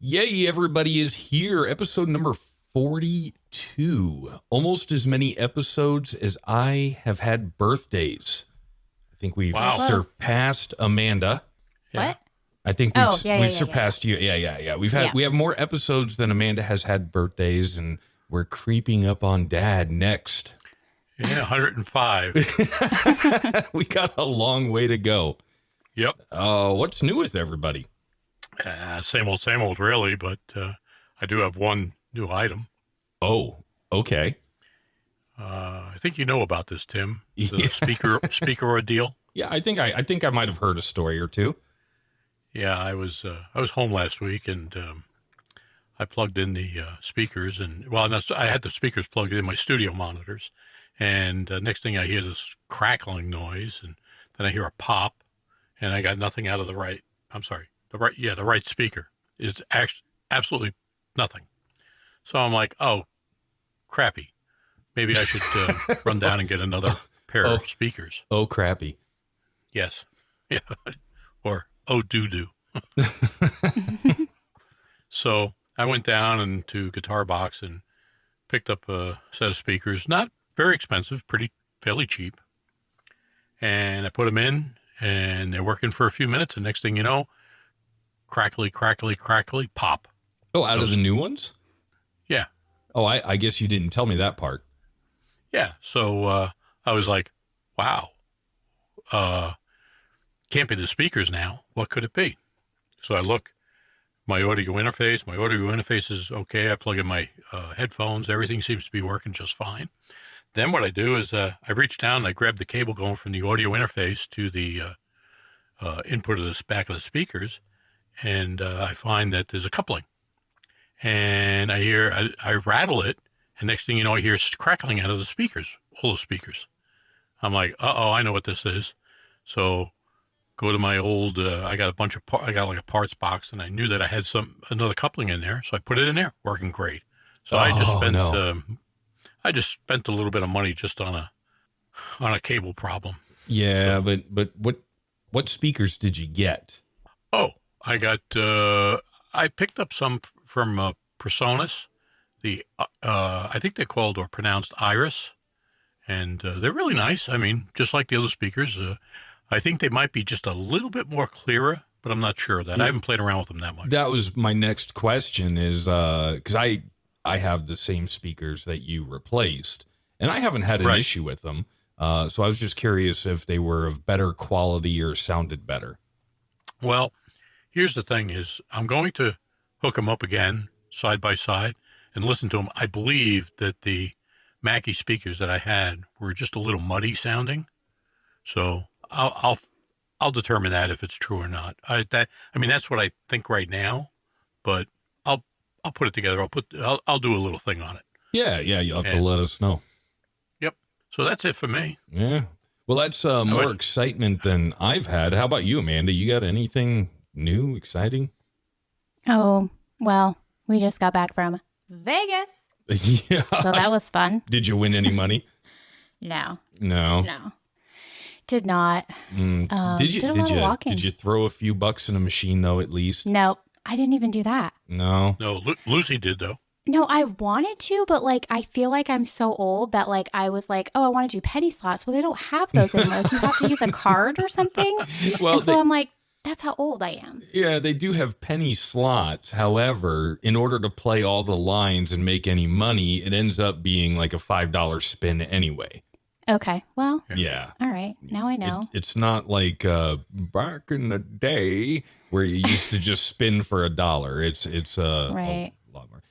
Yay, everybody is here. Episode number 42. Almost as many episodes as I have had birthdays. I think we've surpassed Amanda. Yeah. What? I think we've surpassed you. Yeah. We have more episodes than Amanda has had birthdays, and we're creeping up on Dad next. Yeah, 105. We got a long way to go. Yep. What's new with everybody? Same old, really, but I do have one new item. Oh, okay. I think you know about this, Tim. The speaker ordeal. Yeah, I think I might have heard a story or two. Yeah, I was home last week, and I plugged in the speakers, and I had the speakers plugged in my studio monitors, and next thing I hear this crackling noise, and then I hear a pop, and I got nothing out of the right. I'm sorry. The right speaker is absolutely nothing. So I'm like, oh, crappy. Maybe I should run down and get another pair of speakers. Oh, crappy. Yes. Yeah. Or, oh, doo-doo. So I went down into Guitar Box and picked up a set of speakers. Not very expensive, fairly cheap. And I put them in, and they're working for a few minutes. And next thing you know, crackly, pop. Oh, out of the new ones? Yeah. Oh, I guess you didn't tell me that part. Yeah. So I was like, wow. Can't be the speakers now. What could it be? So I look, my audio interface is okay. I plug in my headphones. Everything seems to be working just fine. Then what I do is I reach down and I grab the cable going from the audio interface to the input of the back of the speakers. And I find that there's a coupling, and I rattle it, and next thing you know, I hear crackling out of the speakers, all the speakers. I'm like, I know what this is. So go to my old, I got like a parts box, and I knew that I had another coupling in there, so I put it in there, working great. So I just spent a little bit of money just on a cable problem. Yeah, so, but what speakers did you get? Oh. I got, I picked up some from Personas, I think they're called or pronounced Iris, and they're really nice. I mean, just like the other speakers. I think they might be just a little bit more clearer, but I'm not sure of that. Yeah. I haven't played around with them that much. That was my next question is, because I have the same speakers that you replaced, and I haven't had an issue with them. So I was just curious if they were of better quality or sounded better. Well, here's the thing is I'm going to hook them up again side by side and listen to them. I believe that the Mackie speakers that I had were just a little muddy sounding. So I'll determine that if it's true or not. That's what I think right now, but I'll put it together. I'll do a little thing on it. Yeah. You'll have to let us know. Yep. So that's it for me. Yeah. Well, that's more excitement than I've had. How about you, Amanda? You got anything new, exciting? Oh, well, we just got back from Vegas. Yeah. So that was fun. Did you win any money? No. Did not. Did you throw a few bucks in a machine though, at least? Nope. I didn't even do that. No, Lucy did though. No, I wanted to, but I feel like I'm so old that I was like, oh, I want to do penny slots. Well, they don't have those anymore. You have to use a card or something. Well, and so I'm like, that's how old I am. Yeah, they do have penny slots. However, in order to play all the lines and make any money, it ends up being like a $5 spin anyway. Okay, well. Yeah. All right, now I know. It's not like back in the day where you used to just spin for $1. It's right. A lot more.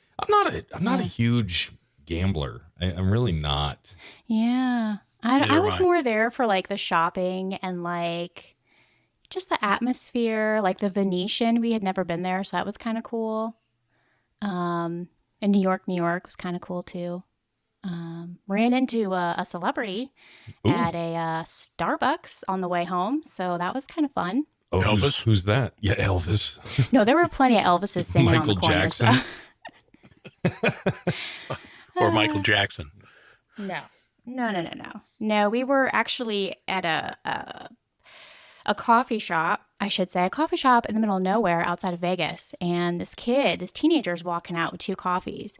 I'm not a huge gambler. I'm really not. Yeah. I was more there for the shopping and just the atmosphere, the Venetian. We had never been there, so that was kind of cool. And New York was kind of cool too. Ran into a celebrity at a Starbucks on the way home, so that was kind of fun. Oh, Elvis? Who's that? Yeah, Elvis. No, there were plenty of Elvises singing Michael on the corner, Jackson. So. Or Michael Jackson. No. No, we were actually at a coffee shop I should say, a coffee shop in the middle of nowhere outside of Vegas. And this teenager is walking out with 2 coffees.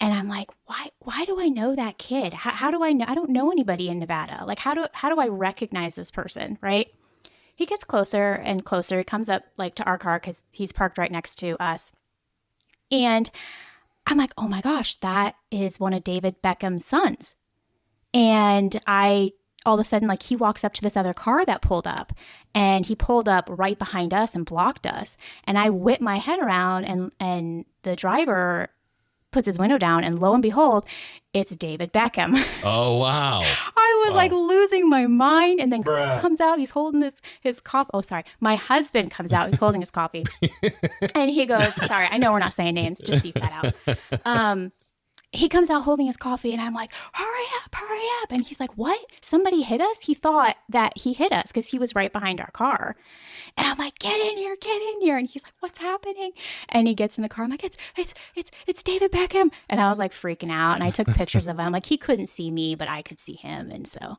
And I'm like, why do I know that kid? How do I know? I don't know anybody in Nevada. Like, how do I recognize this person, right? He gets closer and closer. He comes up like to our car because he's parked right next to us. And I'm like, oh my gosh, that is one of David Beckham's sons. And all of a sudden, like, he walks up to this other car that pulled up, and he pulled up right behind us and blocked us. And I whip my head around, and the driver puts his window down, and lo and behold, it's David Beckham. Oh, wow. I was like losing my mind, and then comes out, he's holding his coffee. Oh, sorry. My husband comes out, he's holding his coffee. And he goes, sorry, I know we're not saying names, just beep that out. He comes out holding his coffee, and I'm like, hurry up. And he's like, what? Somebody hit us? He thought that he hit us because he was right behind our car. And I'm like, get in here. And he's like, what's happening? And he gets in the car. I'm like, it's David Beckham. And I was like freaking out. And I took pictures of him. Like, he couldn't see me, but I could see him. And so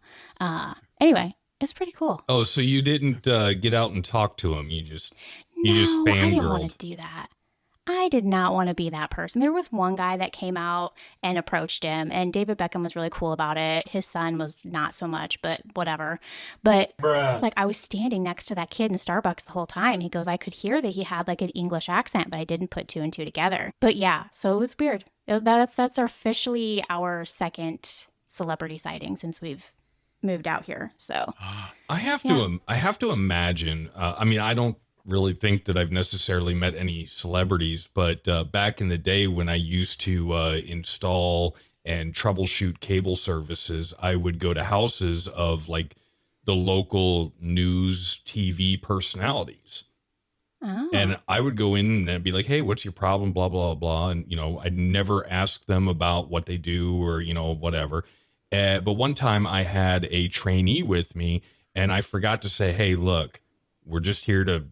anyway, it's pretty cool. Oh, so you didn't get out and talk to him. You just fangirled. I didn't want to do that. I did not want to be that person. There was one guy that came out and approached him, and David Beckham was really cool about it. His son was not so much, but whatever. But like, I was standing next to that kid in Starbucks the whole time. He goes, I could hear that he had like an English accent, but I didn't put 2 and 2 together. But yeah, so it was weird. That's officially our second celebrity sighting since we've moved out here. So I have to imagine. I mean, I don't really think that I've necessarily met any celebrities, but back in the day when I used to install and troubleshoot cable services, I would go to houses of like the local news TV personalities. Oh. And I would go in and I'd be like, hey, what's your problem? Blah, blah, blah. And, I'd never ask them about what they do or, whatever. But one time I had a trainee with me and I forgot to say, hey, look, we're just here to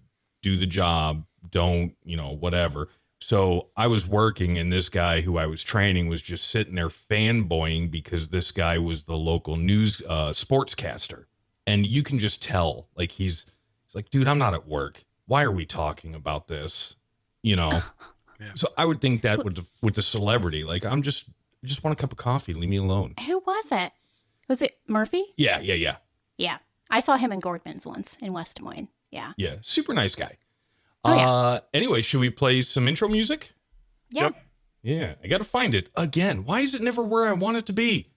do the job, don't, whatever. So I was working and this guy who I was training was just sitting there fanboying because this guy was the local news sportscaster. And you can just tell, like, he's like, dude, I'm not at work. Why are we talking about this? Yeah. So I would think that with the celebrity, like, I just want a cup of coffee. Leave me alone. Who was it? Was it Murphy? Yeah. Yeah. I saw him in Gordman's once in West Des Moines. Yeah. Super nice guy. Oh, yeah. Anyway, should we play some intro music? Yep. Yeah. I got to find it again. Why is it never where I want it to be?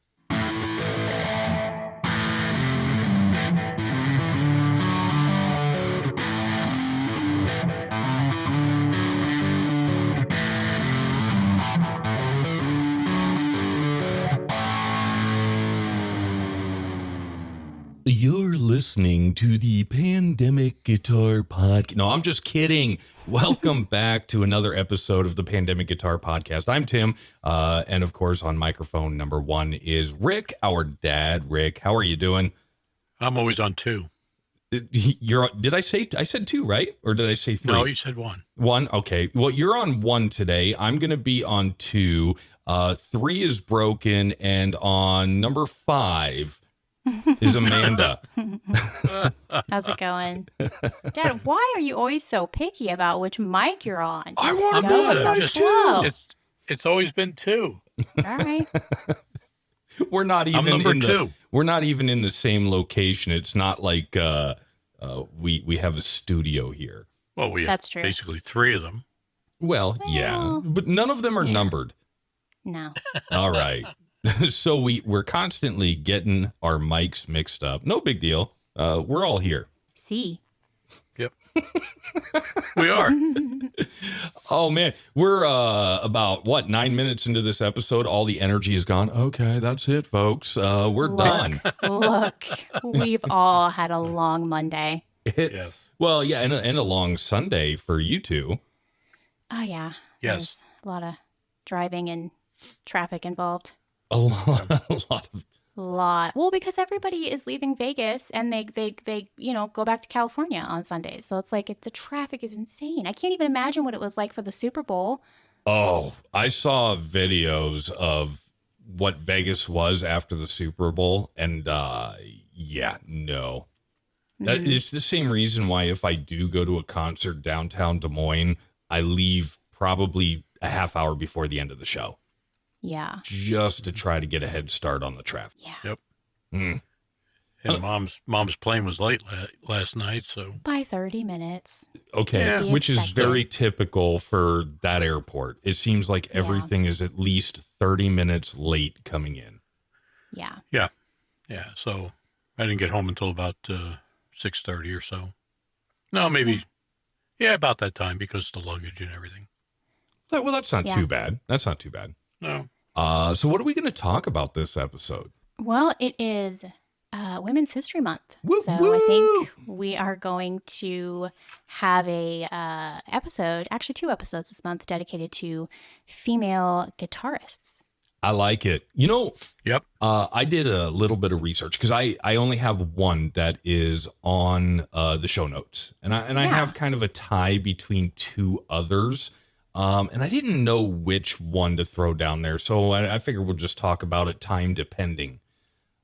You're listening to the Pandemic Guitar Podcast. No, I'm just kidding. Welcome back to another episode of the Pandemic Guitar Podcast. I'm Tim, and of course, on microphone number 1 is Rick, our dad. Rick, how are you doing? I'm always on 2. I said 2, right? Or did I say 3? No, you said 1. 1? Okay. Well, you're on 1 today. I'm going to be on 2. 3 is broken, and on number 5 is Amanda. How's it going? Dad, why are you always so picky about which mic you're on? I want to know. It's always been 2. All right. We're not even I'm number 2. We're not even in the same location. It's not like we have a studio here. Well, we That's have true. basically 3 of them. Well, yeah, but none of them are numbered. No. All right. So we're constantly getting our mics mixed up. No big deal. We're all here. See. Yep. We are. Oh, man. We're about, 9 minutes into this episode. All the energy is gone. Okay, that's it, folks. We're done. Look, we've all had a long Monday. Yes. Well, yeah, and a long Sunday for you two. Oh, yeah. Yes. There's a lot of driving and traffic involved. A lot. Well, because everybody is leaving Vegas and they go back to California on Sundays. So it's like the traffic is insane. I can't even imagine what it was like for the Super Bowl. Oh, I saw videos of what Vegas was after the Super Bowl, and no. It's the same reason why if I do go to a concert downtown Des Moines, I leave probably a half hour before the end of the show. Yeah. Just to try to get a head start on the traffic. Yeah. Yep. Mm. And mom's plane was late last night, so by 30 minutes. Okay, Yeah. which is very typical for that airport. It seems like everything is at least 30 minutes late coming in. Yeah. Yeah. So I didn't get home until about 6:30 or so. No, maybe. Yeah, about that time because of the luggage and everything. Well, that's not too bad. That's not too bad. No. So what are we going to talk about this episode? Well, it is Women's History Month. Woo, so woo! I think we are going to have a episode, actually 2 episodes this month dedicated to female guitarists. I like it. Yep. I did a little bit of research because I only have one that is on the show notes. And I have kind of a tie between 2 others. And I didn't know which one to throw down there. So I figured we'll just talk about it time depending.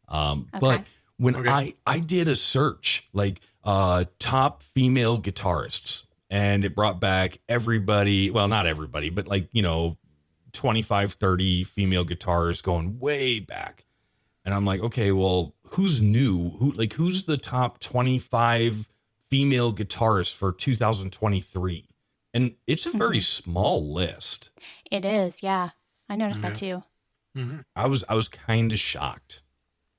But when I did a search, like top female guitarists, and it brought back everybody, well, not everybody, but 25, 30 female guitarists going way back. And I'm like, okay, well, who's new? Who's the top 25 female guitarists for 2023? And it's a very small list. It is, yeah. I noticed that too. Mm-hmm. I was kind of shocked.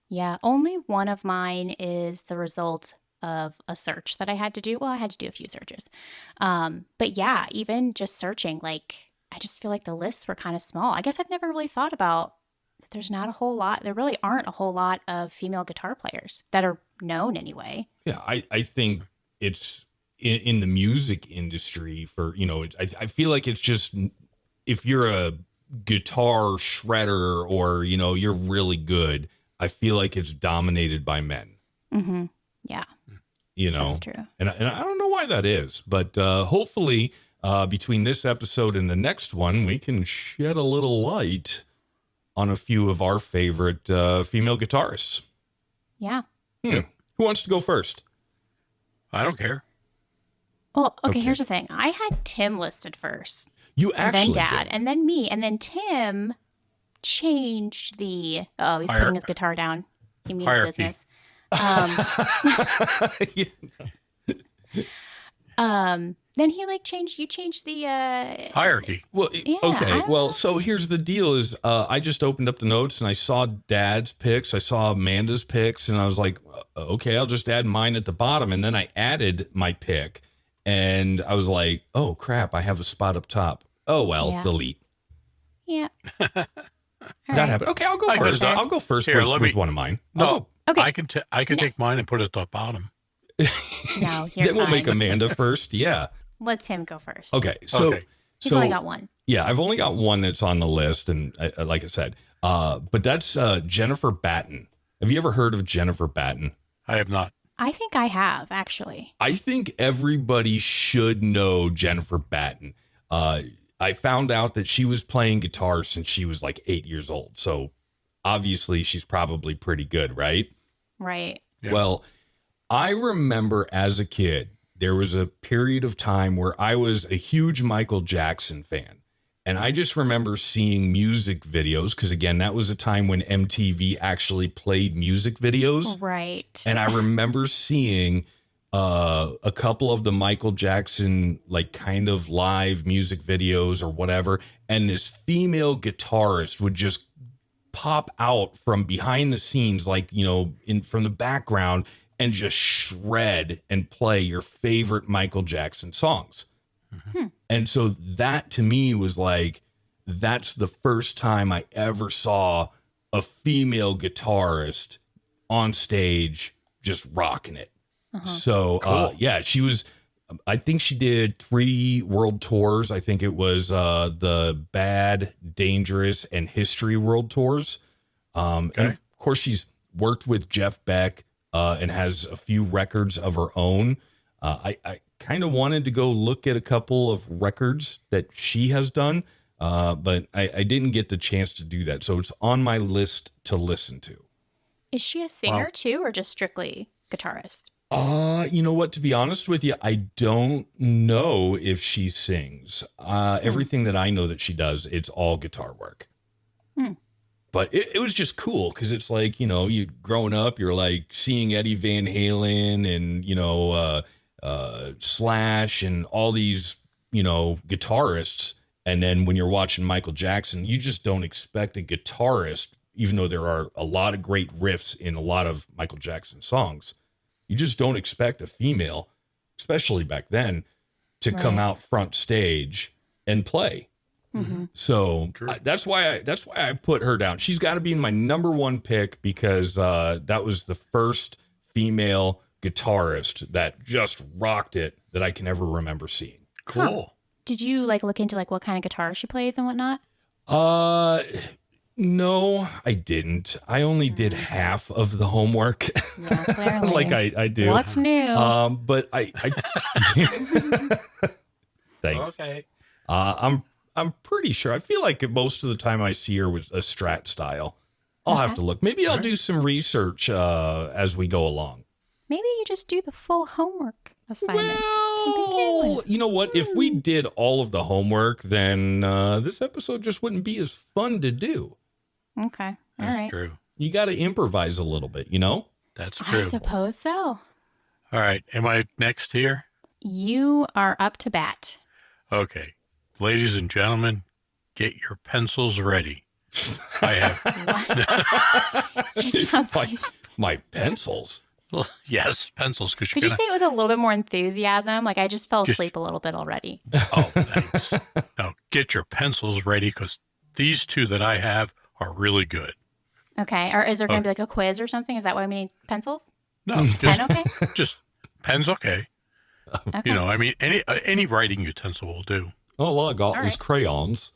Yeah, only one of mine is the result of a search that I had to do. Well, I had to do a few searches. But yeah, even just searching, I just feel like the lists were kind of small. I guess I've never really thought about that there's not a whole lot. There really aren't a whole lot of female guitar players that are known anyway. Yeah, I think it's in the music industry for, I feel like it's just if you're a guitar shredder or, you're really good, I feel like it's dominated by men. Mm-hmm. Yeah. That's true. And I don't know why that is, but hopefully between this episode and the next one, we can shed a little light on a few of our favorite female guitarists. Yeah. Who wants to go first? I don't care. Well, okay, here's the thing. I had Tim listed first. You actually and then Dad, did. and then me, and then Tim changed the. Oh, he's putting his guitar down. He means business. Then he changed. You changed the hierarchy. Well, okay. Well, so here's the deal: is I just opened up the notes and I saw Dad's picks, I saw Amanda's picks, and I was like, okay, I'll just add mine at the bottom, and then I added my pick, and I was like, oh crap, I have a spot up top. Oh well, delete. Yeah. That happened. Okay, I'll go first. I'll go first with one of mine. No, okay. I can take mine and put it at the bottom. No, you're then we'll make Amanda first. Yeah. Let Tim go first. Okay. So he's only got one. Yeah, I've only got one that's on the list, and like I said, but that's Jennifer Batten. Have you ever heard of Jennifer Batten? I have not. I think I have, actually. I think everybody should know Jennifer Batten. I found out that she was playing guitar since she was 8 years old. So obviously she's probably pretty good, right? Right. Yeah. Well, I remember as a kid, there was a period of time where I was a huge Michael Jackson fan. And I just remember seeing music videos because, again, that was a time when MTV actually played music videos. Right. And I remember seeing a couple of the Michael Jackson, kind of live music videos or whatever. And this female guitarist would just pop out from behind the scenes, from the background, and just shred and play your favorite Michael Jackson songs. Mm-hmm. And so that to me was that's the first time I ever saw a female guitarist on stage just rocking it. Uh-huh. So, cool. she was, I think she did 3 world tours. I think it was the Bad, Dangerous, and History world tours. And of course, she's worked with Jeff Beck and has a few records of her own. I kind of wanted to go look at a couple of records that she has done, but I didn't get the chance to do that. So it's on my list to listen to. Is she a singer too, or just strictly guitarist? You know what? To be honest with you, I don't know if she sings. Everything that I know that she does, it's all guitar work. But it was just cool because it's like, you growing up, you're like seeing Eddie Van Halen and, Slash and all these, guitarists. And then when you're watching Michael Jackson, you just don't expect a guitarist, even though there are a lot of great riffs in a lot of Michael Jackson songs. You just don't expect a female, especially back then, to come out front stage and play. So that's why I put her down. She's got to be my number one pick because that was the first female guitarist that just rocked it that I can ever remember seeing. Cool. Huh. Did you look into what kind of guitar she plays and whatnot? No, I didn't. I only did half of the homework. Yeah, clearly. Like I do. What's new? But I thanks. Okay. I'm pretty sure. I feel like most of the time I see her with a Strat style. I'll have to look. Maybe I'll do some research as we go along. Maybe you just do the full homework assignment. Well, you know what? If we did all of the homework, then this episode just wouldn't be as fun to do. Okay. All That's right. true. You got to improvise a little bit, That's true. I suppose so. All right. Am I next here? You are up to bat. Okay. Ladies and gentlemen, get your pencils ready. I have. You sound so... My pencils. Yes, pencils. Could you say it with a little bit more enthusiasm? Like I just fell asleep a little bit already. Oh, thanks. Now, get your pencils ready because these two that I have are really good. Okay. Or is there going to be like a quiz or something? Is that why we need pencils? No, Pen okay? Just pen's okay. Okay. I mean, any writing utensil will do. Oh, all I got was right. crayons.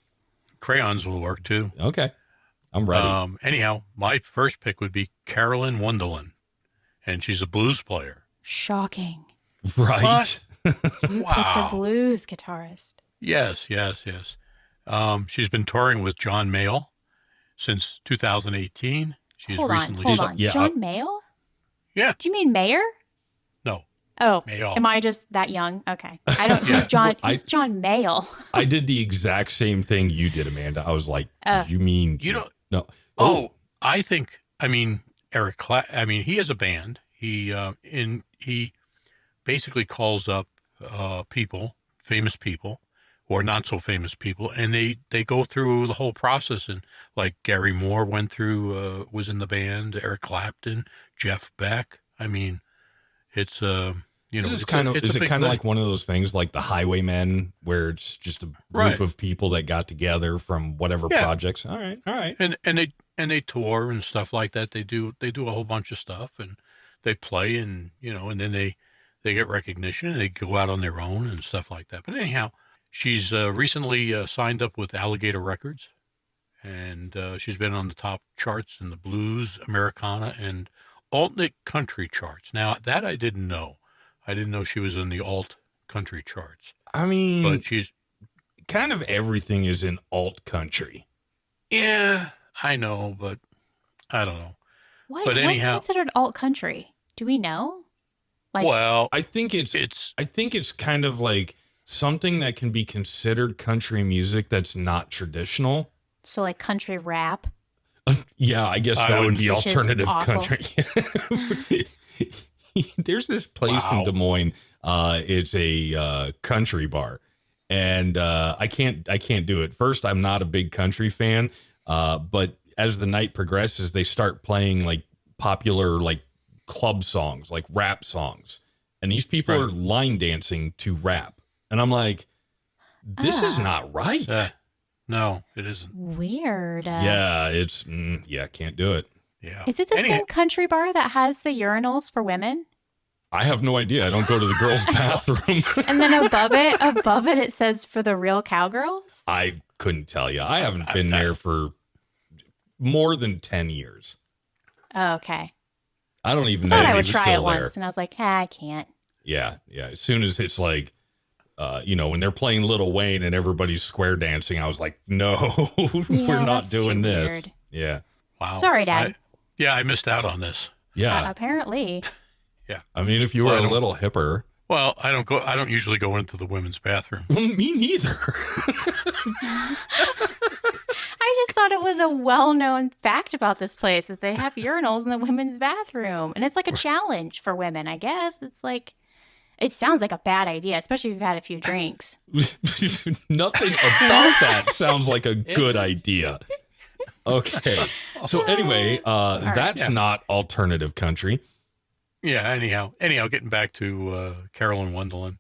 Crayons will work too. Okay. I'm ready. Anyhow, my first pick would be Carolyn Wonderland, and she's a blues player. Shocking. Right. You picked a blues guitarist. Yes. She's been touring with John Mayall since 2018. She's Hold on. Yeah, John Mayall? Yeah. Do you mean Mayer? No. Oh, Mayall. am I just that young? Okay. I don't. Who's John? Who's John Mayall? I did the exact same thing you did, Amanda. I was like, you mean you don't? No. Oh, I think. I mean, Eric. He has a band. He basically calls up people, famous people, or not so famous people, and they go through the whole process. And like Gary Moore went through, was in the band. Eric Clapton, Jeff Beck. I mean, it's Is it kind of like one of those things like the Highwaymen, where it's just a group of people that got together from whatever projects? All right. And they tour and stuff like that. They do a whole bunch of stuff, and they play, and and then they get recognition, and they go out on their own and stuff like that. But anyhow, she's recently signed up with Alligator Records, and she's been on the top charts in the blues, Americana, and alternate country charts. Now that I didn't know. I didn't know she was in the alt country charts. I mean, but she's kind of everything is in alt country. Yeah, I know, but I don't know. What's considered alt country? Do we know? Well, I think it's kind of like something that can be considered country music that's not traditional. So like country rap. Yeah, I guess that would be alternative country. There's this place in Des Moines. It's a country bar, and I can't do it. First, I'm not a big country fan, but as the night progresses, they start playing like popular like club songs, like rap songs, and these people are line dancing to rap, and I'm like, this is not right. No, it isn't. Weird. Yeah, it's can't do it. Yeah. Is it the same country bar that has the urinals for women? I have no idea. I don't go to the girls' bathroom. And then above it, it says for the real cowgirls? I couldn't tell you. I haven't been there for more than 10 years. Oh, okay. I don't even know if I would it's try still it there. once, and I was like, I can't. Yeah. As soon as it's like, when they're playing Lil Wayne and everybody's square dancing, I was like, no, we're not doing this. Weird. Yeah. Wow. Sorry, Dad. I missed out on this. Yeah. Apparently. Yeah. I mean, if you were a little hipper. Well, I don't usually go into the women's bathroom. Well, me neither. I just thought it was a well-known fact about this place that they have urinals in the women's bathroom. And it's like a challenge for women, I guess. It's like, it sounds like a bad idea, especially if you've had a few drinks. Nothing about that sounds like a good idea. Okay. So anyway, that's not alternative country. Yeah, anyhow, getting back to Carolyn Wonderland.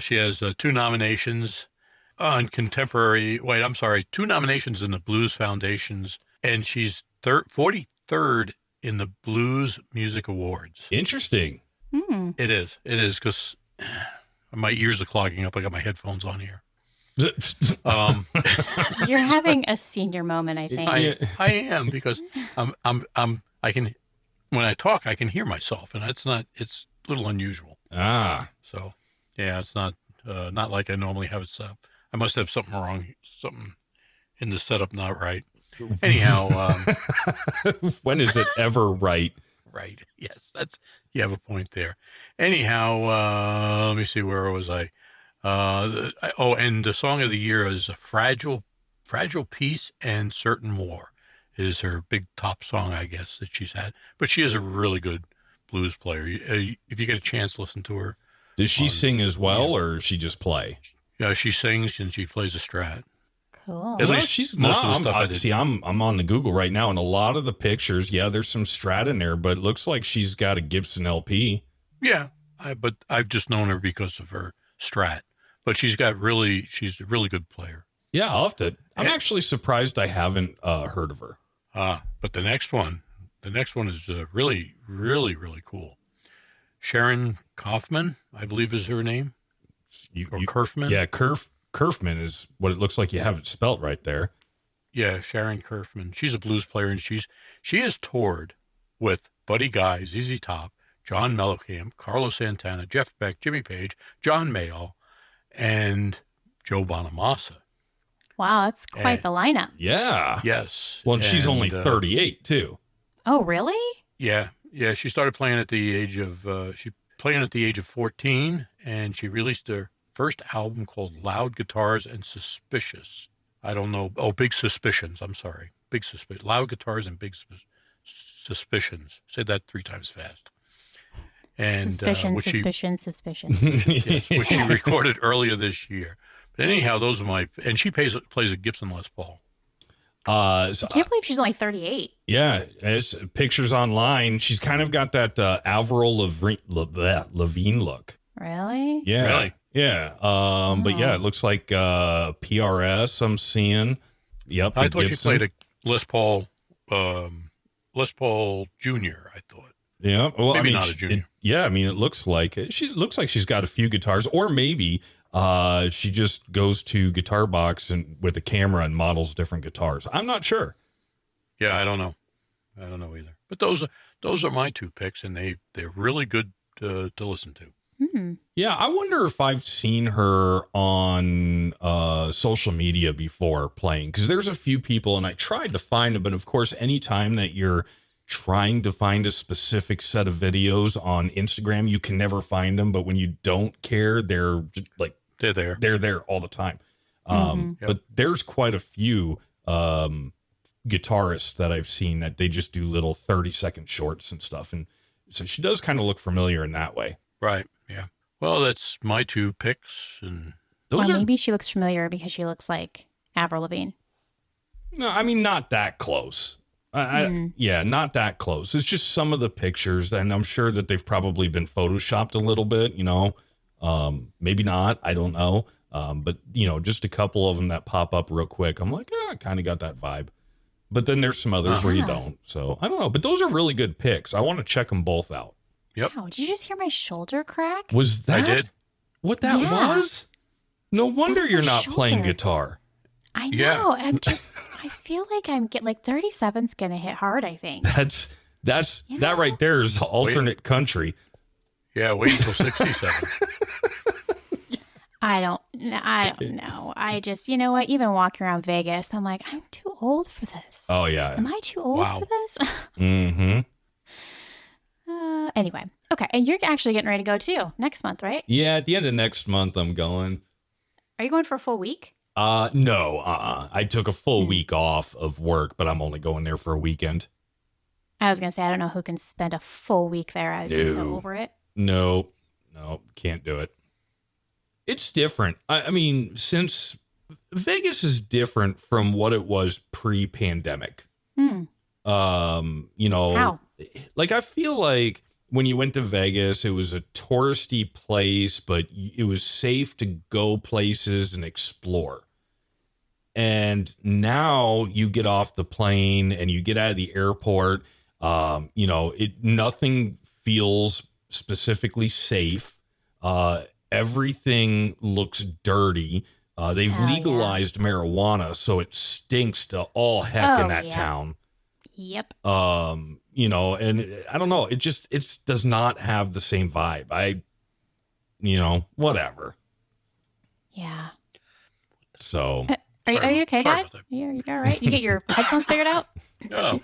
She has 2 nominations on contemporary. Wait, I'm sorry, 2 nominations in the Blues Foundations, and she's 43rd in the Blues Music Awards. Interesting. It is because my ears are clogging up. I got my headphones on here. You're having a senior moment, I think. I am, because I can, when I talk, I can hear myself, and it's a little unusual. So yeah, it's not like I normally have it set up. I must have something wrong, something in the setup not right. Anyhow, when is it ever right? Right. Yes, you have a point there. Anyhow, let me see, where was I? And the song of the year is Fragile Peace and Certain More is her big top song, I guess, that she's had. But she is a really good blues player. If you get a chance, listen to her. Does she sing as well, or does she just play? Yeah, she sings and she plays a Strat. Cool. At least she's most of the stuff I did. See, I'm on the Google right now, and a lot of the pictures, there's some Strat in there, but it looks like she's got a Gibson LP. Yeah, but I've just known her because of her Strat. But she's a really good player. Yeah, I'll have to. I'm actually surprised I haven't heard of her. But the next one is really, really, really cool. Sharon Kaufman, I believe is her name. Or Kurfman? Yeah, Kurfman is what it looks like. You have it spelt right there. Yeah, Sharon Turfman. She's a blues player, and she has toured with Buddy Guy, ZZ Top, John Mellencamp, Carlos Santana, Jeff Beck, Jimmy Page, John Mayall, and Joe Bonamassa. Wow, that's quite the lineup. Yeah. Yes. Well, and she's only 38 too. Oh, really? Yeah. She started playing at the age of 14, and she released her first album called Loud Guitars and Suspicious. I don't know. Oh, Big Suspicions. I'm sorry. Big Suspicious. Loud Guitars and Big Suspicions. Say that 3 times fast. And suspicion. Yes, which she recorded earlier this year. But anyhow, those are and she plays a Gibson Les Paul. I can't believe she's only 38. Yeah, it's pictures online. She's kind of got that Avril Lavigne look. Really? Yeah. Really? Yeah. But yeah, it looks like PRS I'm seeing. Yep. I thought Gibson. She played a Les Paul Jr., I thought. Yeah. Well, maybe not a junior. It looks like it. She looks like she's got a few guitars, or maybe she just goes to Guitar Box and with a camera and models different guitars. I'm not sure. Yeah, I don't know either. But those are my 2 picks, and they're really good to listen to. Mm-hmm. Yeah, I wonder if I've seen her on social media before playing, because there's a few people, and I tried to find them, but of course, anytime that you're trying to find a specific set of videos on Instagram, you can never find them. But when you don't care, they're there. They're there all the time. But there's quite a few guitarists that I've seen that they just do little 30-second shorts and stuff, and so she does kind of look familiar in that way. Right. Yeah. Well, that's my 2 picks, and maybe she looks familiar because she looks like Avril Lavigne. No, I mean, not that close. Yeah, not that close. It's just some of the pictures, and I'm sure that they've probably been photoshopped a little bit, maybe not, I don't know. But just a couple of them that pop up real quick. I'm like, I kind of got that vibe. But then there's some others where you don't. So I don't know, but those are really good picks. I want to check them both out. Yep. Wow, did you just hear my shoulder crack? Was that I did. What that was? No wonder you're not playing guitar. I know. Yeah. I feel like I'm getting 37's going to hit hard, I think. That right there is alternate country. Yeah, wait until 67. I don't know. I just, you know what? Even walking around Vegas, I'm like, I'm too old for this. Oh, yeah. Am I too old for this? Mm-hmm. Anyway. Okay. And you're actually getting ready to go too next month, right? Yeah, at the end of next month, I'm going. Are you going for a full week? No. I took a full week off of work, but I'm only going there for a weekend. I was going to say, I don't know who can spend a full week there. I'd be so over it. No, can't do it. It's different. I mean, since Vegas is different from what it was pre-pandemic. How? Like I feel like when you went to Vegas, it was a touristy place, but it was safe to go places and explore. And now you get off the plane and you get out of the airport. Nothing feels specifically safe. Everything looks dirty. They've legalized marijuana, so it stinks to all heck in that town. Yep. And I don't know. It does not have the same vibe. Whatever. Yeah. So. Are you okay, Dad? You all right? You get your headphones figured out? Oh.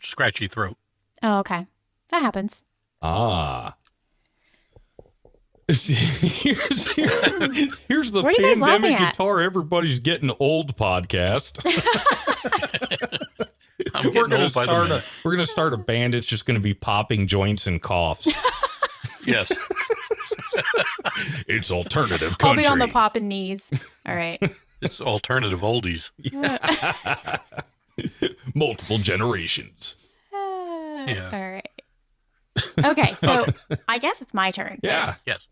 Scratchy throat. Oh, okay. That happens. Here's the Pandemic Guitar Everybody's Getting Old podcast. We're gonna start a band. It's just gonna be popping joints and coughs. Yes. It's alternative country. I'll be on the popping knees. All right. It's alternative oldies. Multiple generations. Yeah. All right. Okay, so I guess it's my turn. Yeah. Yes.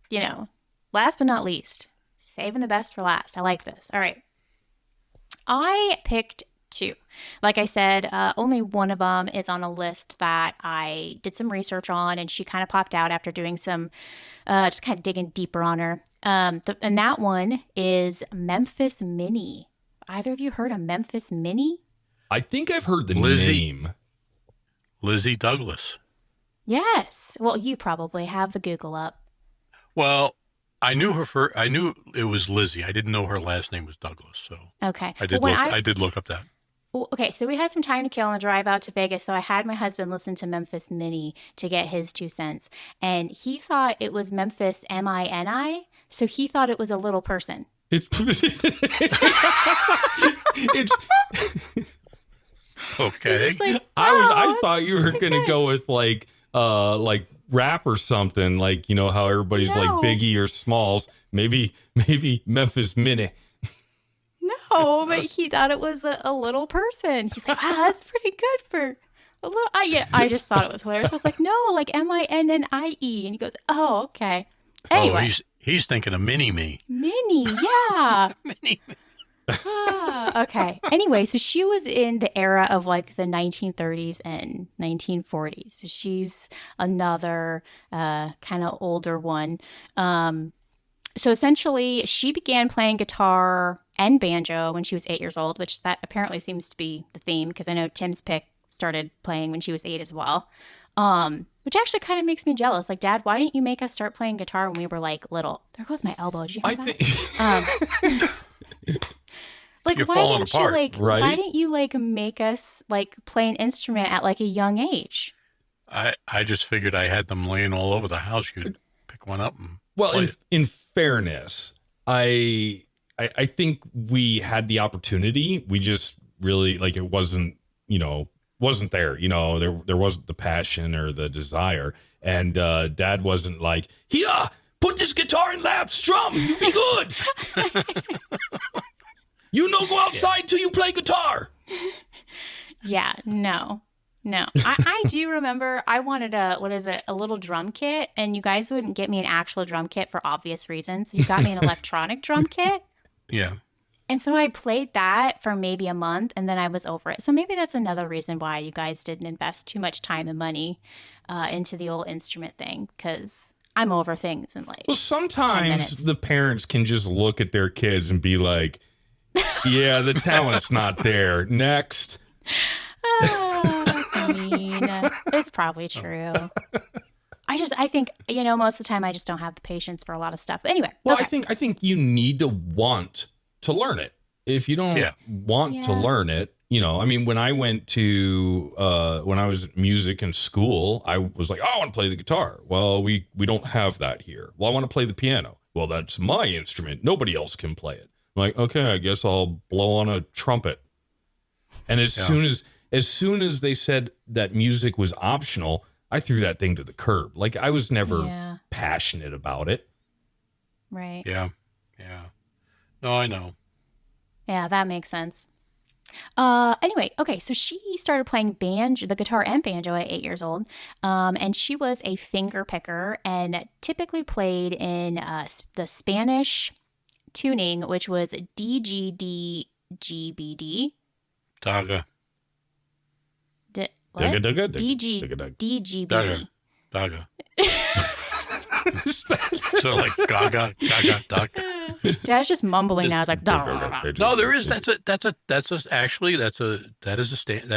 Last but not least, saving the best for last. I like this. All right. I picked 2. Like I said, only one of them is on a list that I did some research on, and she kind of popped out after doing some, just kind of digging deeper on her. And that one is Memphis Minnie. Either of you heard of Memphis Minnie? I think I've heard the name. Lizzie Douglas. Yes. Well, you probably have the Google up. Well, I knew I knew it was Lizzie. I didn't know her last name was Douglas. So okay. I did look up that. Well, okay, so we had some time to kill on the drive out to Vegas, so I had my husband listen to Memphis Minnie to get his 2 cents, and he thought it was Memphis Mini, so he thought it was a little person. It's okay. Like, I thought you were gonna go with like rap or something, like how everybody's like Biggie or Smalls, maybe Memphis Minnie. No, but he thought it was a little person. He's like, wow, that's pretty good for a little. I just thought it was hilarious. I was like, no, like Minnie, and he goes, oh, okay. Anyway, he's thinking of Mini Me. Minnie, yeah. Mini. Okay. Anyway, so she was in the era of like the 1930s and 1940s. So she's another kind of older one. So essentially, she began playing guitar and banjo when she was 8 years old, which that apparently seems to be the theme because I know Tim's pick started playing when she was 8 as well. Which actually kind of makes me jealous. Like, Dad, why didn't you make us start playing guitar when we were like little? There goes my elbow. Did you hear that? Like, You're why falling didn't apart, you like? right? Why didn't you like make us like play an instrument at like a young age? I just figured I had them laying all over the house. You'd pick one up and Well, in fairness, I think we had the opportunity. We just really like it wasn't there. There wasn't the passion or the desire, and Dad wasn't like, "Here, put this guitar in lap, strum, you be good." Go outside till you play guitar. Yeah, no. I do remember I wanted a little drum kit, and you guys wouldn't get me an actual drum kit for obvious reasons. So you got me an electronic drum kit. Yeah. And so I played that for maybe a month, and then I was over it. So maybe that's another reason why you guys didn't invest too much time and money into the old instrument thing, because I'm over things in like 10 sometimes minutes. the parents can just look at their kids and be like, yeah, the talent's not there. Next. That's mean. It's probably true. I think, most of the time I just don't have the patience for a lot of stuff. But anyway. Well, okay. I think you need to want to learn it. If you don't want to learn it, I mean, when I went to when I was in music in school, I was like, oh, I want to play the guitar. Well, we don't have that here. Well, I want to play the piano. Well, that's my instrument. Nobody else can play it. I'm like, okay, I guess I'll blow on a trumpet. And as soon as they said that music was optional, I threw that thing to the curb. Like, I was never passionate about it. Right. Yeah. No, I know. Yeah, that makes sense. Anyway, okay, so she started playing the guitar and banjo at 8 years old, and she was a finger picker and typically played in the Spanish tuning, which was DGDGBD. Daga. DGBD. Daga. So like Gaga, Daga. Dad's just mumbling now. It's like no, there is. That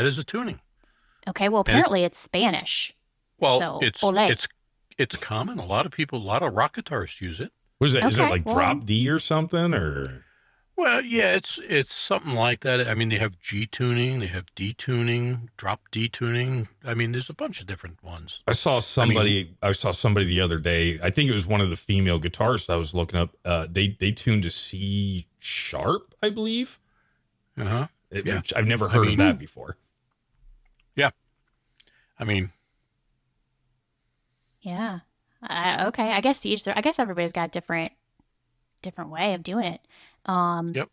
is a tuning. Okay, well apparently it's Spanish. Well, so, it's common. A lot of rock guitarists use it. What is it? Okay, is it like drop D or something, or? Well, yeah, it's something like that. I mean, they have G tuning, they have D tuning, drop D tuning. I mean, there's a bunch of different ones. I saw somebody the other day. I think it was one of the female guitarists I was looking up. They tuned to C sharp, I believe. Yeah. I've never heard of that before. Yeah. I mean. Yeah. Okay. I guess everybody's got a different way of doing it. Yep.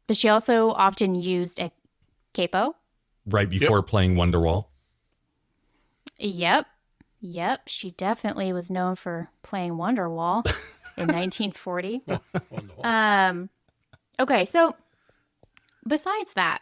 But she also often used a capo. Right before playing Wonderwall. Yep. She definitely was known for playing Wonderwall in 1940. Okay, so besides that,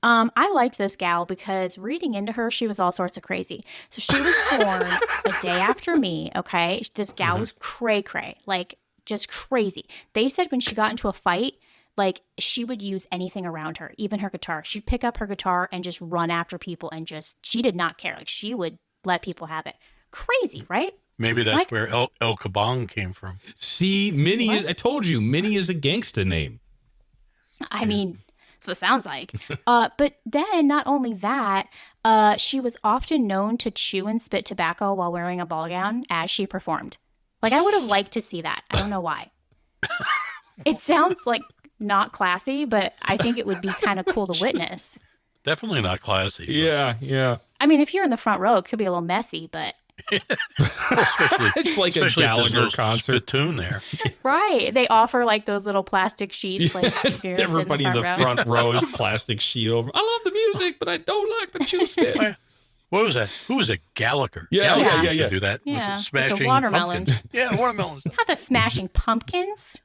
I liked this gal because reading into her, she was all sorts of crazy. So she was born a day after me, okay? This gal was cray-cray, like just crazy. They said when she got into a fight, like she would use anything around her, even her guitar. She'd pick up her guitar and just run after people and she did not care. Like she would let people have it. Crazy, right? Maybe that's where El Kabong came from. See, Minnie, I told you, Minnie is a gangsta name. I mean, that's what it sounds like. But then not only that, she was often known to chew and spit tobacco while wearing a ball gown as she performed. Like I would have liked to see that. I don't know why. It sounds like not classy, but I think it would be kind of cool to witness. Definitely not classy. Yeah. I mean, if you're in the front row, it could be a little messy, but it's like a Gallagher concert tune there. Right. They offer like those little plastic sheets. Like everybody in the front row is plastic sheet over. I love the music, but I don't like the chew spit. What was that? Who was it? Gallagher. Yeah. Do that. Yeah. With the smashing with the watermelons. Pumpkins. Yeah, watermelons. Not the smashing pumpkins.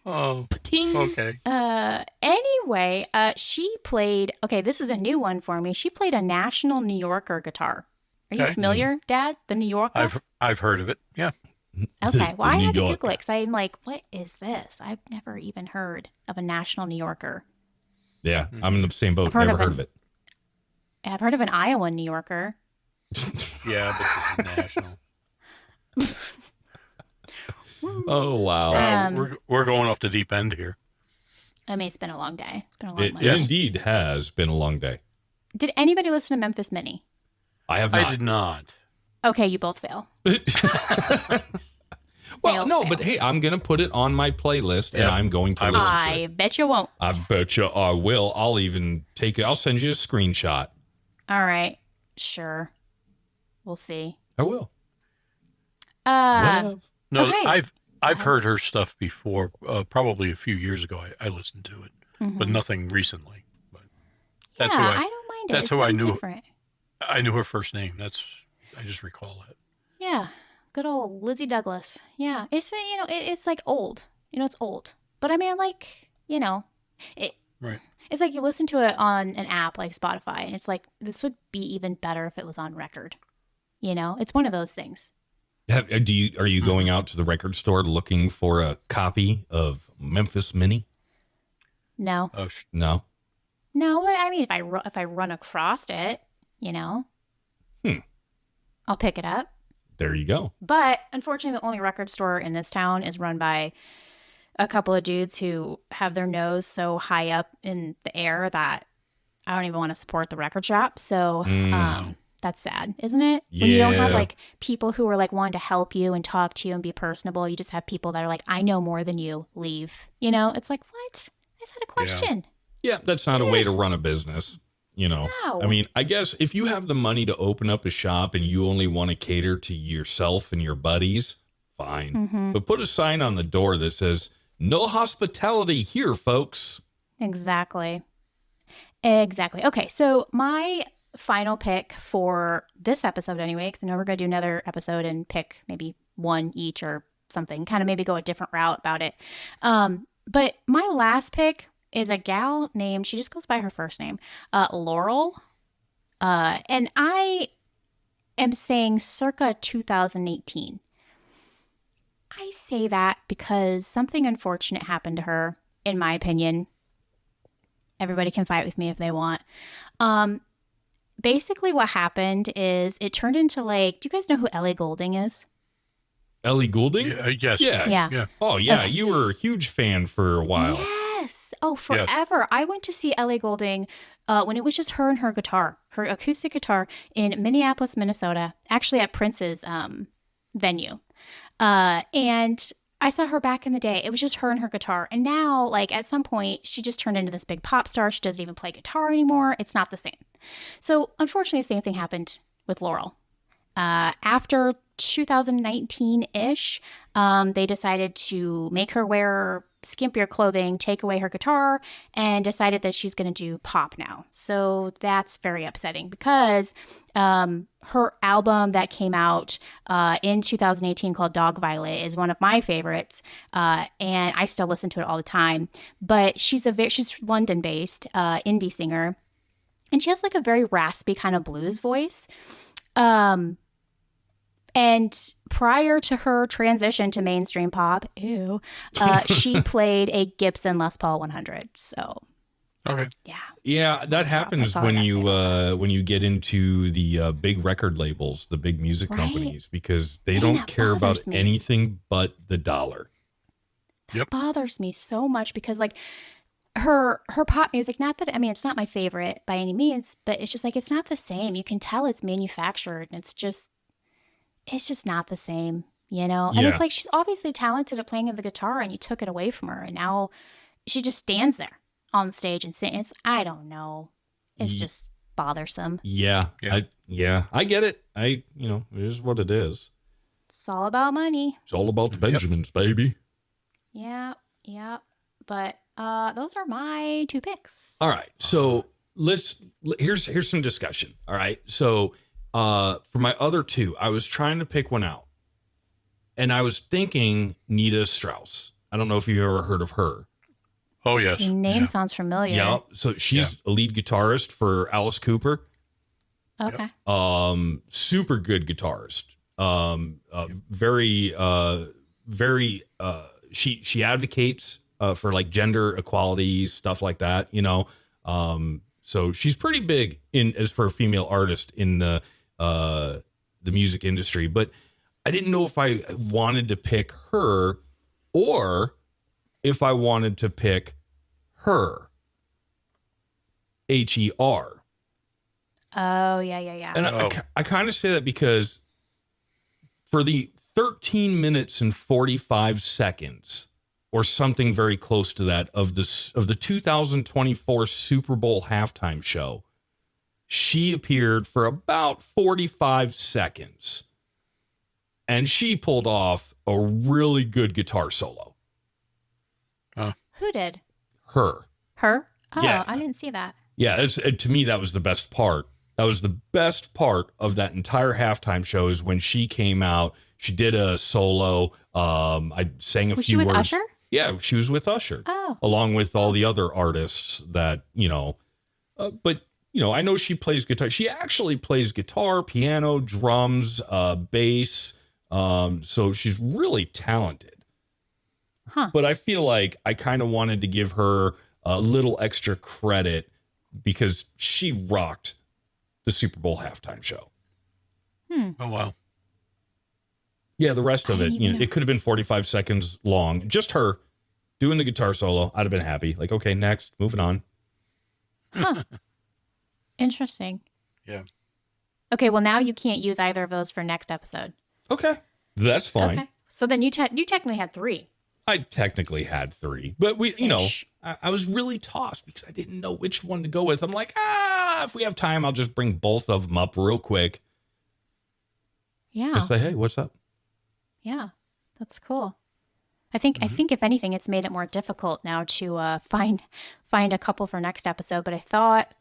Oh, okay. Anyway, she played. Okay, this is a new one for me. She played a National New Yorker guitar. Are you familiar, Dad? The New Yorker. I've heard of it. Yeah. Okay. Well, I had to Google it because I'm like, what is this? I've never even heard of a National New Yorker. Yeah, I'm in the same boat. Never heard of it. I've heard of an Iowa New Yorker. Yeah, but this is national. Oh wow! We're going off the deep end here. I mean, it's been a long day. It's been a long It indeed has been a long day. Did anybody listen to Memphis Minnie? I have not. I did not. Okay, you both fail. Well, no, but hey, I'm going to put it on my playlist and I'm going to listen to it. I bet you won't. I bet you I will. I'll even I'll send you a screenshot. All right. Sure. We'll see. I will. No, okay. I've heard her stuff before, probably a few years ago. I listened to it, but nothing recently. But that's who I don't mind it. That's it's who I knew. Different. I knew her first name. I just recall that. Yeah. Good old Lizzie Douglas. Yeah. It's, it's like old. It's old. But I mean, like, right. It's like you listen to it on an app like Spotify, and it's like, this would be even better if it was on record. It's one of those things. Are you going out to the record store looking for a copy of Memphis Minnie? No. Oh, no. No, but I mean, if I run across it, I'll pick it up. There you go. But unfortunately, the only record store in this town is run by a couple of dudes who have their nose so high up in the air that I don't even want to support the record shop. So that's sad, isn't it? Yeah. When you don't have like people who are like wanting to help you and talk to you and be personable, you just have people that are like, I know more than you, leave. You know, it's like, what? I just had a question. Yeah, that's not a way to run a business. You know, No. I mean, I guess if you have the money to open up a shop and you only want to cater to yourself and your buddies, fine. Mm-hmm. But put a sign on the door that says, no hospitality here, folks. Exactly. Okay, so my final pick for this episode anyway, because I know we're going to do another episode and pick maybe one each or something, kind of maybe go a different route about it. But my last pick is a gal named, she just goes by her first name, Laurel. And I am saying circa 2018. I say that because something unfortunate happened to her, in my opinion. Everybody can fight with me if they want. Basically what happened is it turned into like, do you guys know who Ellie Goulding is? Ellie Goulding? Yes. Yeah. Oh, yeah. Okay. You were a huge fan for a while. Yes. Oh, forever. Yes. I went to see Ellie Goulding when it was just her and her guitar, her acoustic guitar in Minneapolis, Minnesota, actually at Prince's venue. And I saw her back in the day. It was just her and her guitar. And now, like, at some point, she just turned into this big pop star. She doesn't even play guitar anymore. It's not the same. So, unfortunately, the same thing happened with Laurel. After 2019-ish, they decided to make her wear skimpier clothing, take away her guitar, and decided that she's going to do pop now. So that's very upsetting because her album that came out in 2018 called Dog Violet is one of my favorites, and I still listen to it all the time. But she's London-based indie singer, and she has like a very raspy kind of blues voice. And prior to her transition to mainstream pop, she played a Gibson Les Paul 100. So, okay, yeah, that happens when you get into the big record labels, the big music companies, because they don't care about anything but the dollar. That bothers me so much because like her pop music, not that, I mean, it's not my favorite by any means, but it's just like, it's not the same. You can tell it's manufactured and it's just not the same, you know? And it's like, she's obviously talented at playing the guitar and you took it away from her. And now she just stands there on the stage and sings. I don't know. It's just bothersome. Yeah. I get it. It is what it is. It's all about money. It's all about the Benjamins, baby. Yeah. But those are my two picks. All right. So here's some discussion. All right. So for my other two, I was trying to pick one out. And I was thinking Nita Strauss. I don't know if you've ever heard of her. Oh, yes. Your name sounds familiar. Yeah. So she's a lead guitarist for Alice Cooper. Okay. Super good guitarist. She advocates for like gender equality, stuff like that, you know. So she's pretty big as for a female artist in the music industry, but I didn't know if I wanted to pick her or if I wanted to pick her. Her. Oh, yeah. And I kind of say that because for the 13 minutes and 45 seconds or something very close to that of the 2024 Super Bowl halftime show, she appeared for about 45 seconds and she pulled off a really good guitar solo. Who did? Her? Oh, yeah. I didn't see that. Yeah, to me, that was the best part. That was the best part of that entire halftime show is when she came out. She did a solo. I sang a few words. Was she with Usher? Yeah, she was with Usher. Oh. Along with all the other artists that, but, I know she plays guitar. She actually plays guitar, piano, drums, bass. So she's really talented. Huh. But I feel like I kind of wanted to give her a little extra credit because she rocked the Super Bowl halftime show. Oh, wow. Yeah, the rest of it, it could have been 45 seconds long. Just her. doing the guitar solo. I'd have been happy. Like, okay, next, moving on. Huh. Interesting. Yeah. Okay, well, now you can't use either of those for next episode. Okay, that's fine. Okay. So then you technically had 3. I technically had 3, but I was really tossed because I didn't know which one to go with. I'm like, if we have time, I'll just bring both of them up real quick. Yeah. Just say, hey, what's up? Yeah, that's cool. I think if anything, it's made it more difficult now to find a couple for next episode. But I thought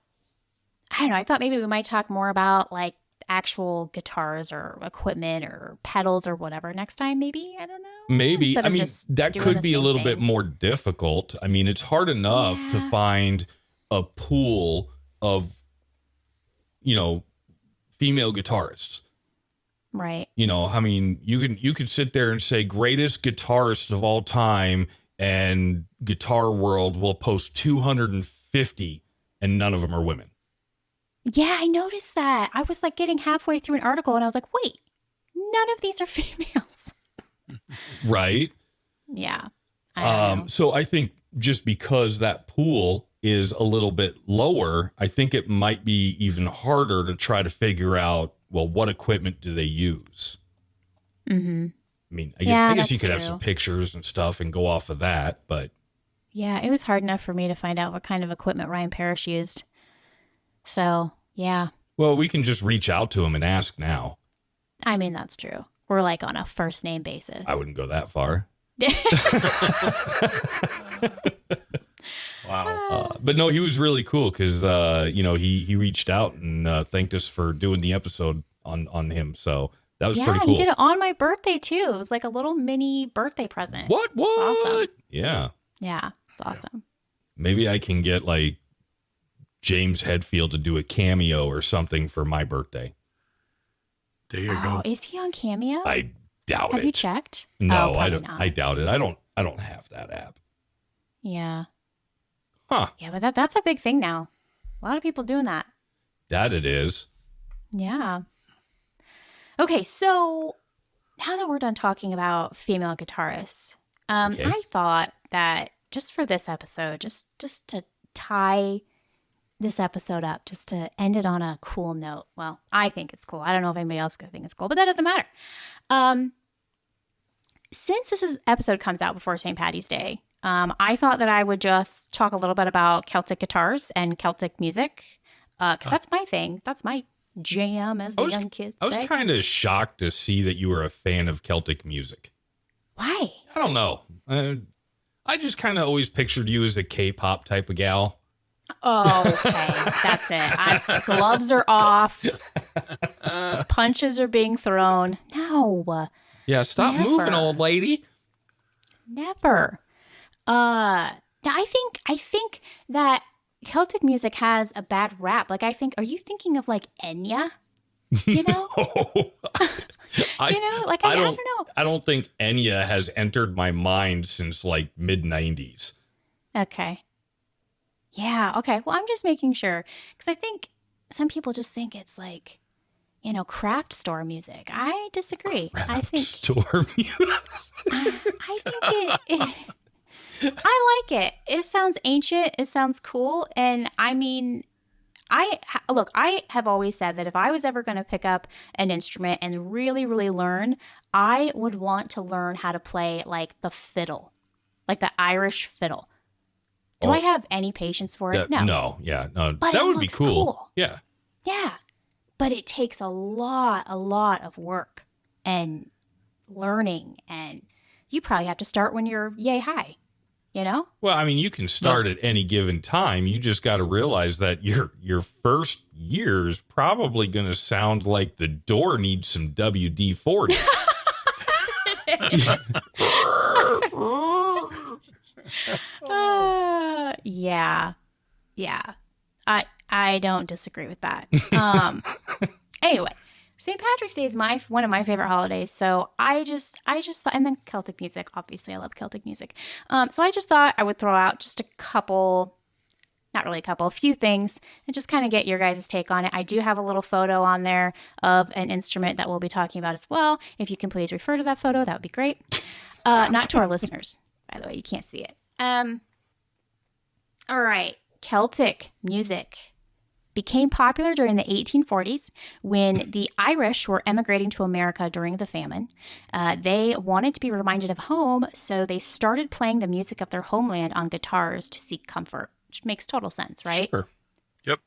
maybe we might talk more about like actual guitars or equipment or pedals or whatever next time. Maybe, I don't know. Maybe. I mean, that could be a little bit more difficult. I mean, it's hard enough to find a pool of, female guitarists. Right. I mean, you could sit there and say greatest guitarist of all time, and Guitar World will post 250 and none of them are women. Yeah, I noticed that. I was like getting halfway through an article and I was like, wait, none of these are females. Right. Yeah. So I think just because that pool is a little bit lower, I think it might be even harder to try to figure out, well, what equipment do they use? Mm-hmm. I mean, I guess you could have some pictures and stuff and go off of that, but. Yeah, it was hard enough for me to find out what kind of equipment Ryan Parrish used. So, yeah. Well, we can just reach out to him and ask now. I mean, that's true. We're like on a first name basis. I wouldn't go that far. Wow. But no, he was really cool because, he reached out and thanked us for doing the episode on him. So that was pretty cool. Yeah, he did it on my birthday, too. It was like a little mini birthday present. What? Awesome. Yeah. Yeah, it's awesome. Maybe I can get like James Hetfield to do a cameo or something for my birthday. There you go. Is he on Cameo? I doubt it. Have you checked? No, I don't. Not. I doubt it. I don't have that app. Yeah. Huh. Yeah, but that's a big thing now. A lot of people doing that. That it is. Yeah. Okay, so now that we're done talking about female guitarists, Okay. I thought that just for this episode, just to tie this episode up, just to end it on a cool note. Well, I think it's cool. I don't know if anybody else could think it's cool, but that doesn't matter. Since episode comes out before St. Paddy's Day, I thought that I would just talk a little bit about Celtic guitars and Celtic music, because that's my thing. That's my jam, as the young kids say. I was kind of shocked to see that you were a fan of Celtic music. Why? I don't know. I just kind of always pictured you as a K-pop type of gal. Oh, okay. That's it. Gloves are off. Punches are being thrown. No. Yeah, stop Never. moving, old lady. Never. I think that Celtic music has a bad rap. Like, are you thinking of like Enya? You know? I don't know. I don't think Enya has entered my mind since like mid-90s. Okay. Yeah. Okay. Well, I'm just making sure because I think some people just think it's like, craft store music. I disagree. Store music. I think I like it. It sounds ancient. It sounds cool. And I mean, I have always said that if I was ever going to pick up an instrument and really, really learn, I would want to learn how to play like the fiddle, like the Irish fiddle. Do I have any patience for it? No. Yeah. No. But that it would be looks cool. cool. Yeah. Yeah. But it takes a lot of work and learning. And you probably have to start when you're yay high, Well, I mean, you can start at any given time. You just got to realize that your first year is probably going to sound like the door needs some WD-40. Yeah. I don't disagree with that. Anyway, St. Patrick's Day is one of my favorite holidays. So I just thought, and then Celtic music, obviously I love Celtic music. So I just thought I would throw out just a few things and just kind of get your guys' take on it. I do have a little photo on there of an instrument that we'll be talking about as well. If you can please refer to that photo, that would be great. Not to our listeners, by the way, you can't see it. All right. Celtic music became popular during the 1840s when the Irish were emigrating to America during the famine. They wanted to be reminded of home, so they started playing the music of their homeland on guitars to seek comfort, which makes total sense, right? Sure. Yep.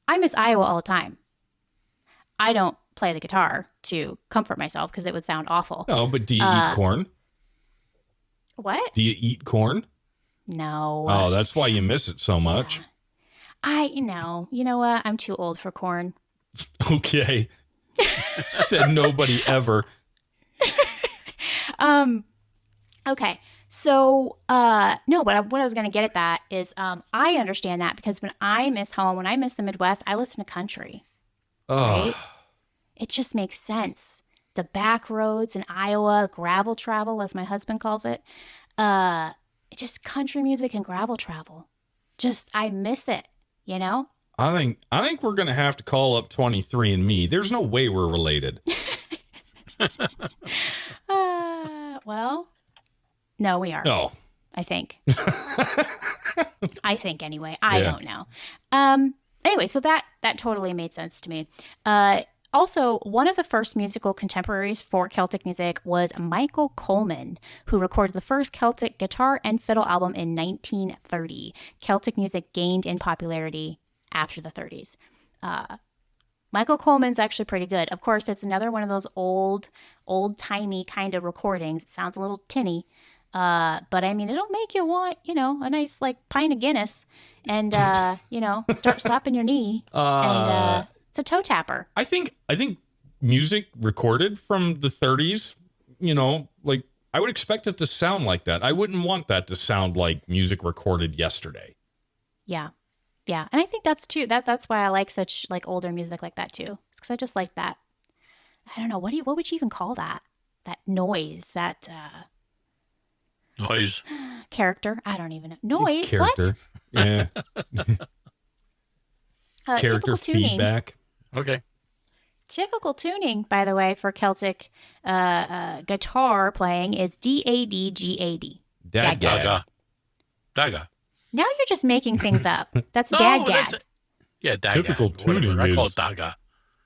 I miss Iowa all the time. I don't play the guitar to comfort myself because it would sound awful. No, but do you eat corn? What? Do you eat corn? No. Oh, that's why you miss it so much. You know what? I'm too old for corn. Okay. Said nobody ever. Okay. So, no, but what I was going to get at that is, I understand that because when I miss home, when I miss the Midwest, I listen to country. Oh. Right? It just makes sense. The back roads in Iowa, gravel travel, as my husband calls it. Just country music and gravel travel. Just, I miss it, you know? I think we're going to have to call up 23andMe. There's no way we're related. Well, no, we are. Oh. I think. I think anyway. I don't know. Anyway, so that totally made sense to me. Also, one of the first musical contemporaries for Celtic music was Michael Coleman, who recorded the first Celtic guitar and fiddle album in 1930. Celtic music gained in popularity after the 30s. Michael Coleman's actually pretty good. Of course, it's another one of those old-timey kind of recordings. It sounds a little tinny. But I mean, it'll make you want, a nice pint of Guinness and, start slapping your knee. And it's a toe tapper. I think music recorded from the 30s, I would expect it to sound like that. I wouldn't want that to sound like music recorded yesterday. Yeah. Yeah. And I think that's too, that's why I like such older music like that too. Because I just like that. I don't know. What would you even call that? That noise, that, noise. Character. I don't even know. Noise. Character. What? Yeah. Character tuning. feedback. Okay. Typical tuning, by the way, for Celtic guitar playing is D-A-D-G-A-D. Dad-gad. Daga. Now you're just making things up. That's No, dad-gad. Yeah, daga. Typical tuning I call is- it daga.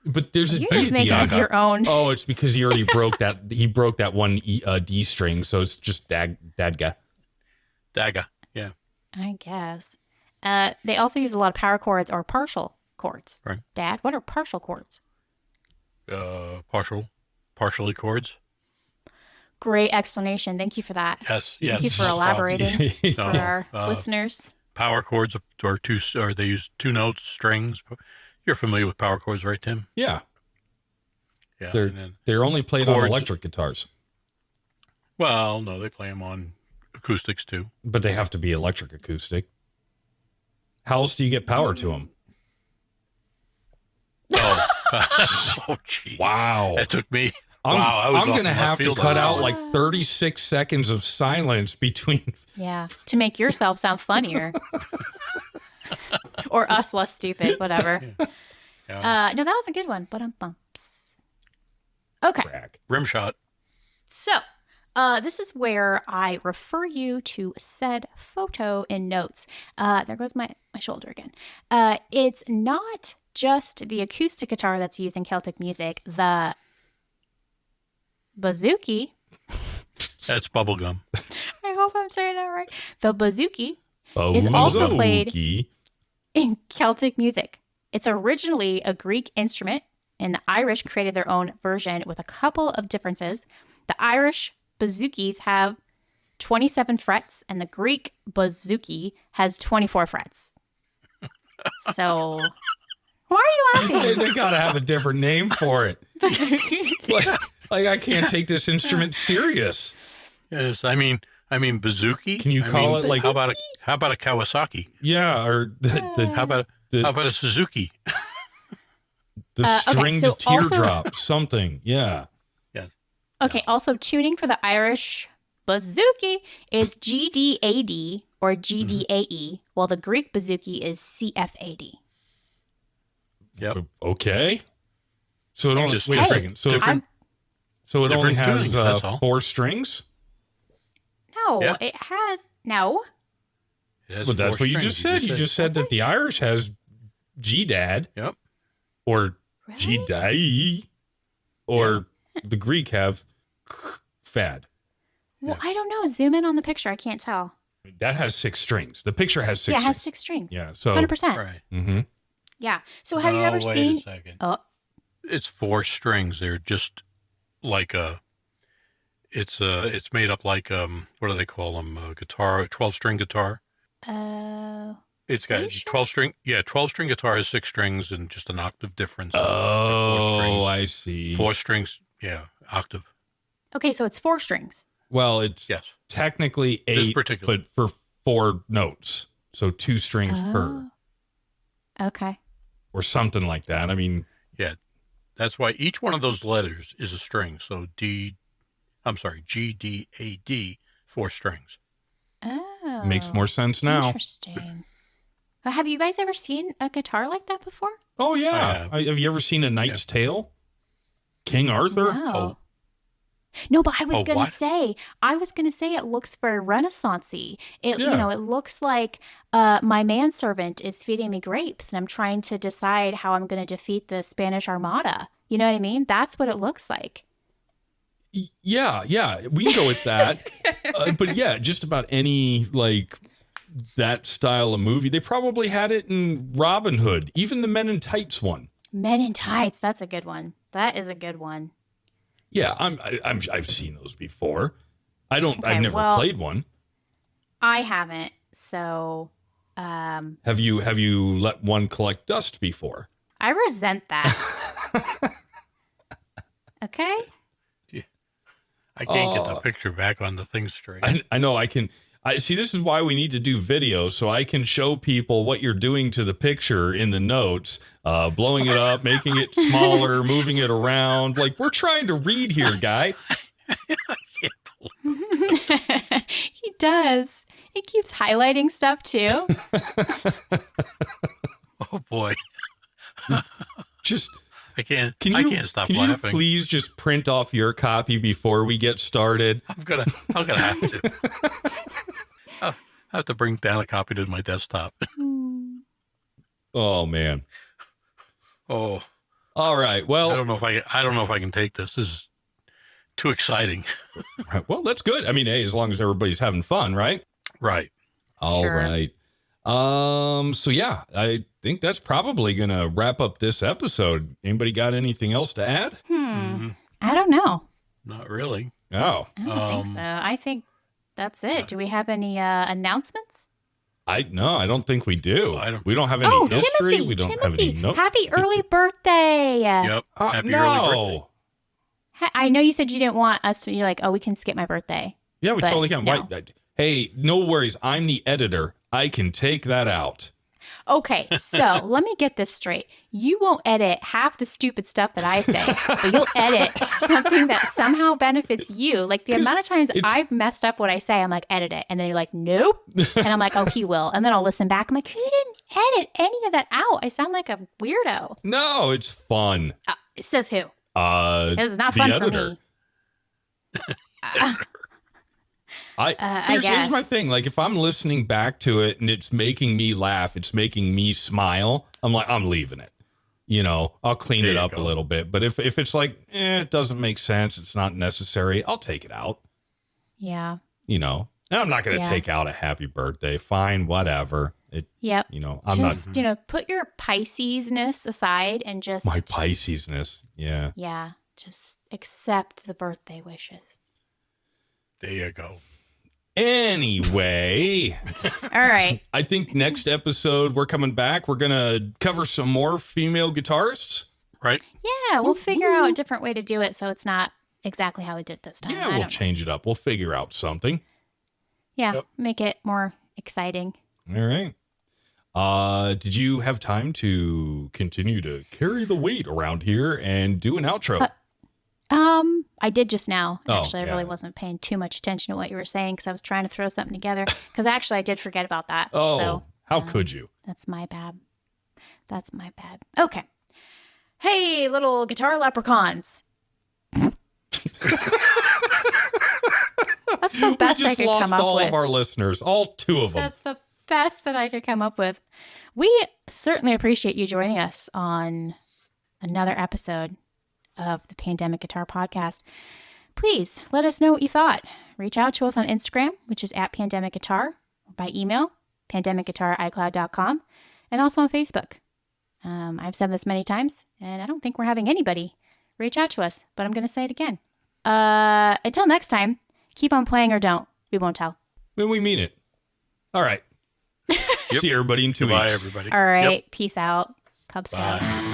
But there's a You're D just at making the up your own. Oh, it's because he already broke that. He broke that one D string, so it's just dadga. Daga. Yeah. I guess. They also use a lot of power chords or partial chords. Right. Dad, what are partial chords? Partially chords. Great explanation. Thank you for that. Yes. Thank you for no problem. elaborating for No, our listeners. Power chords or they use two notes, strings. You're familiar with power chords, right, Tim? Yeah, Yeah. they're only played on chords. electric guitars, Well, no, they play them on acoustics too. but they have to be electric acoustic. How else do you get power to them? Oh, oh, jeez. Wow. That took me. I'm off going to left have to field cut on out that one. 36 seconds of silence between. Yeah, to make yourself sound funnier. Or us less stupid, whatever. Yeah. No, that was a good one. But bumps. Okay. Crack. Rim shot. So, this is where I refer you to said photo in notes. There goes my shoulder again. It's not just the acoustic guitar that's used in Celtic music. The bouzouki. That's bubblegum. I hope I'm saying that right. The bouzouki is also played in Celtic music. It's originally a Greek instrument, and the Irish created their own version with a couple of differences. The Irish bouzoukies have 27 frets, and the Greek bouzouki has 24 frets. So, why are you laughing? They got to have a different name for it. Like I can't take this instrument serious. Yes, I mean bouzouki. Can you call it like? How about a Kawasaki? Yeah, or How about a Suzuki? the stringed so teardrop, something. Yeah. Okay, also tuning for the Irish bouzouki is GDAD or GDAE, while the Greek bouzouki is CFAD. Yep. Okay. So it only Just wait a second. So it only different has tunings, that's all. 4 strings. No, Yeah. it has no. But that's what you just said. You just said that the Irish has G-dad. Yep. Or G-dai. Or the Greek have fad. Well, I don't know. Zoom in on the picture. I can't tell. That has 6 strings. The picture has 6 strings. Yeah, it has 6 strings. Yeah, so 100%. Right. Mm-hmm. Yeah. So have you ever seen? Wait a second. Oh, It's 4 strings. They're just like a. It's made up like what do they call them? Guitar, 12-string guitar. It's got 12-string. Yeah, 12-string guitar has 6 strings and just an octave difference. Oh, I see. 4 strings. Yeah, octave. okay. So it's 4 strings. Well, it's Yes. technically 8, but for 4 notes. So 2 strings per. Okay. Or something like that. I mean. Yeah, that's why each one of those letters is a string. So G, D, A, D, 4 strings. Oh. Makes more sense now. Interesting. Have you guys ever seen a guitar like that before? Oh, yeah. Have you ever seen A Knight's Tale? King Arthur? No. No, but I was going what? to say, it looks very Renaissance-y. It looks like my manservant is feeding me grapes and I'm trying to decide how I'm going to defeat the Spanish Armada. You know what I mean? That's what it looks like. Yeah, we can go with that. But yeah, just about any, like, that style of movie. They probably had it in Robin Hood, even the Men in Tights one. Men in Tights, that's a good one. That is a good one. Yeah, I've seen those before. I've never played one. I haven't. So, have you let one collect dust before? I resent that. Okay. I can't get the picture back on the thing straight. I know I can. I see. This is why we need to do video, so I can show people what you're doing to the picture in the notes, blowing it up, making it smaller, moving it around. Like, we're trying to read here, guy. I can't believe it. He does. He keeps highlighting stuff too. Oh boy. Just. I can't stop can laughing. Can you please just print off your copy before we get started? I'm gonna have to. I have to bring down a copy to my desktop. Oh man. Oh. All right. Well, I don't know if I can take this. This is too exciting. Right. Well, that's good. I mean, hey, as long as everybody's having fun, right? Right. All right. So yeah, I think that's probably gonna wrap up this episode. Anybody got anything else to add? I don't know. Not really. Oh, I don't think so. I think that's it. Do we have any announcements? I don't think we do. We don't have any history. Timothy, we don't have any notes. Happy early birthday. Yep. Happy early birthday. I know you said you didn't want us to. You're like, oh, we can skip my birthday. Yeah, we totally can. No. Hey, no worries. I'm the editor. I can take that out. Okay, so let me get this straight. You won't edit half the stupid stuff that I say, but you'll edit something that somehow benefits you. Like the amount of times I've messed up what I say, I'm like, edit it. And then you're like, nope. And I'm like, oh, he will. And then I'll listen back. I'm like, you didn't edit any of that out. I sound like a weirdo. No, it's fun. It says who? It's not fun for me. Here's my thing. Like, if I'm listening back to it and it's making me laugh, it's making me smile, I'm like, I'm leaving it. I'll clean it up a little bit. But if it's like, it doesn't make sense, it's not necessary, I'll take it out. Yeah. And I'm not going to take out a happy birthday. Fine, whatever. Yep. I'm just, not. Put your Pisces-ness aside and just. My Pisces-ness. Yeah. Yeah. Just accept the birthday wishes. There you go. Anyway. All right. I think next episode we're coming back. We're going to cover some more female guitarists. Right. Yeah. We'll figure out a different way to do it so it's not exactly how we did this time. Yeah, we'll change it up. We'll figure out something. Yeah. Yep. Make it more exciting. All right. Did you have time to continue to carry the weight around here and do an outro? I did just now. Oh, actually, I really wasn't paying too much attention to what you were saying because I was trying to throw something together. Because actually, I did forget about that. Oh, so, how could you? That's my bad. Okay. Hey, little guitar leprechauns. That's the best I could come up with. All of our listeners, all 2 of them. That's the best that I could come up with. We certainly appreciate you joining us on another episode of the Pandemic Guitar Podcast. Please let us know what you thought. Reach out to us on Instagram, which is @pandemicguitar, or by email, pandemicguitar@icloud.com, and also on Facebook. I've said this many times, and I don't think we're having anybody reach out to us, but I'm going to say it again. Until next time, keep on playing or don't. We won't tell. When we mean it. All right. Yep. See everybody in 2 weeks. Bye, everybody. All right. Yep. Peace out. Cub Scouts. Bye.